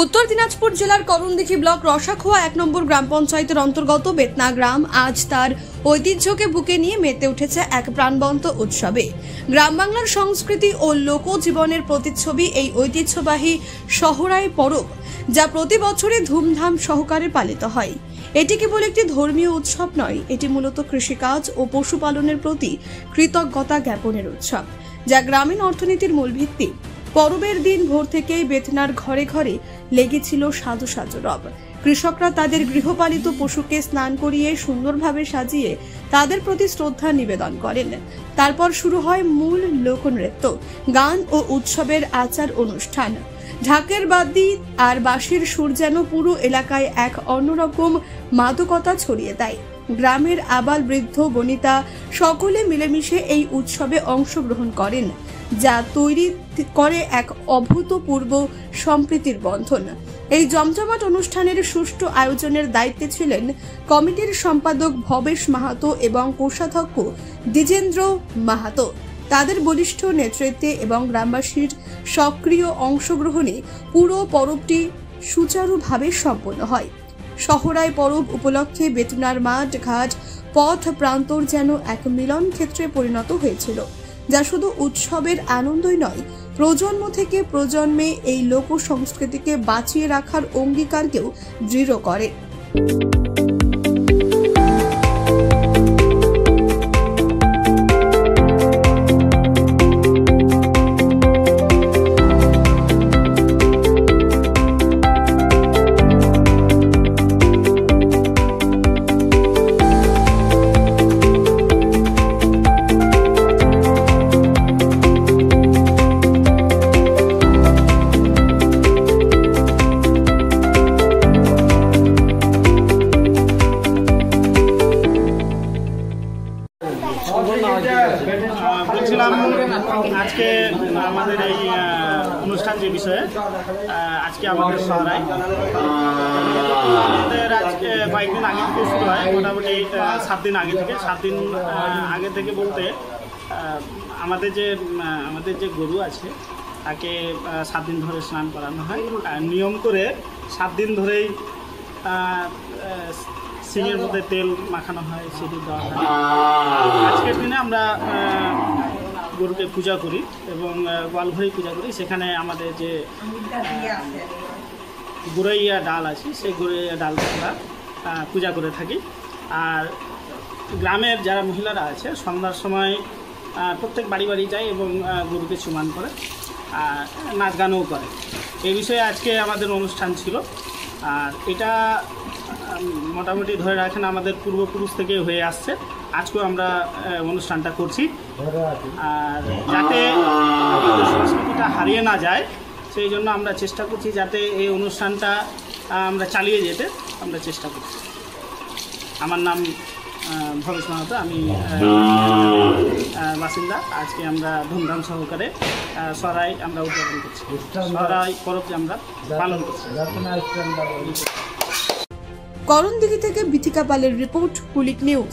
উত্তর দিনাজপুর জেলার করণদিঘি ব্লক রসাখোয়া 1 নম্বর গ্রাম পঞ্চায়েতের অন্তর্গত বেতনা গ্রাম আজ তার ঐতিহ্যকে বুকে নিয়ে মেতে উঠেছে এক প্রাণবন্ত উৎসবে। গ্রাম বাংলার সংস্কৃতি ও লোকজীবনের প্রতিচ্ছবি এই ঐতিহ্যবাহী সহরাই পরব, যা প্রতি বছরে ধুমধাম সহকারে পালিত হয়। এটি কেবল একটি ধর্মীয় উৎসব নয়, এটি মূলত কৃষিকাজ ও পশুপালনের প্রতি কৃতজ্ঞতা জ্ঞাপনের উৎসব, যা গ্রামীণ অর্থনীতির মূল ভিত্তি। পরবের দিন ভোর থেকেই বেতনার ঘরে ঘরে লেগেছিল সাজো সাজো রব। কৃষকরা তাদের গৃহপালিত পশুকে স্নান করিয়ে সুন্দরভাবে সাজিয়ে তাদের প্রতি শ্রদ্ধা নিবেদন করেন। তারপর শুরু হয় মূল লোকনৃত্য, গান ও উৎসবের আচার অনুষ্ঠান। ঢাকের বাদ্যি আর বাঁশির সুর যেন পুরো এলাকায় এক অন্যরকম মাদকতা ছড়িয়ে দেয়। গ্রামের আবাল বৃদ্ধ বনিতা সকলে মিলেমিশে এই উৎসবে অংশগ্রহণ করেন, যা তৈরি করে এক অভূতপূর্ব সম্প্রীতির বন্ধন। এই জমজমাট অনুষ্ঠানের সুষ্ঠু আয়োজনের দায়িত্বে ছিলেন কমিটির সম্পাদক ভবেশ মাহাতো এবং কোষাধ্যক্ষ দ্বিজেন্দ্র মাহাতো। তাদের বলিষ্ঠ নেতৃত্বে এবং গ্রামবাসীর সক্রিয় অংশগ্রহণে পুরো পরবটি সুচারুভাবে সম্পন্ন হয়। সহরাই পরব উপলক্ষে বেতনার মাঠ ঘাট পথ প্রান্তর যেন এক মিলন ক্ষেত্রে পরিণত হয়েছিল, যা শুধু উৎসবের আনন্দই নয়, প্রজন্ম থেকে প্রজন্মে এই লোক সংস্কৃতিকে বাঁচিয়ে রাখার অঙ্গীকারকেও দৃঢ় করে। বলছিলাম আজকে আমাদের এই অনুষ্ঠান যে বিষয়ে আজকে আমাদের সহরাই আমাদের আজকে কয়েকদিন আগে থেকে শুরু হয়, মোটামুটি 7 দিন আগে থেকে। 7 দিন আগে থেকে বলতে আমাদের যে গরু আছে তাকে 7 দিন ধরে স্নান করানো হয়। নিয়ম করে 7 দিন ধরেই সিংয়ের মধ্যে তেল মাখানো হয়, সেটি দেওয়া হয়। আজকের দিনে আমরা গরুকে পূজা করি এবং গোয়ালঘরেই পূজা করি। সেখানে আমাদের যে গুড়াইয়া ডাল আছে, সেই গুড়াইয়া ডাল আমরা পূজা করে থাকি। আর গ্রামের যারা মহিলারা আছে সন্ধ্যার সময় প্রত্যেক বাড়ি বাড়ি যায় এবং গরুকে চুমান করে, নাচ গানও করে। এই বিষয়ে আজকে আমাদের অনুষ্ঠান ছিল। আর এটা মোটামুটি ধরে রাখেন আমাদের পূর্বপুরুষ থেকে হয়ে আসছে, আজকেও আমরা অনুষ্ঠানটা করছি। আর যাতে আমাদের সংস্কৃতিটা হারিয়ে না যায়, সেই জন্য আমরা চেষ্টা করছি যাতে এই অনুষ্ঠানটা আমরা চালিয়ে যেতে আমরা চেষ্টা করছি। আমার নাম ভবেশ মাহাতো, আমি বাসিন্দা। আজকে আমরা ধুমধাম সহকারে সহরাই আমরা উদযাপন করছি, সহরাই পরবটি আমরা পালন করছি। করণদিঘি থেকে বিথিকা পালের রিপোর্ট, কুলিক নিউজ।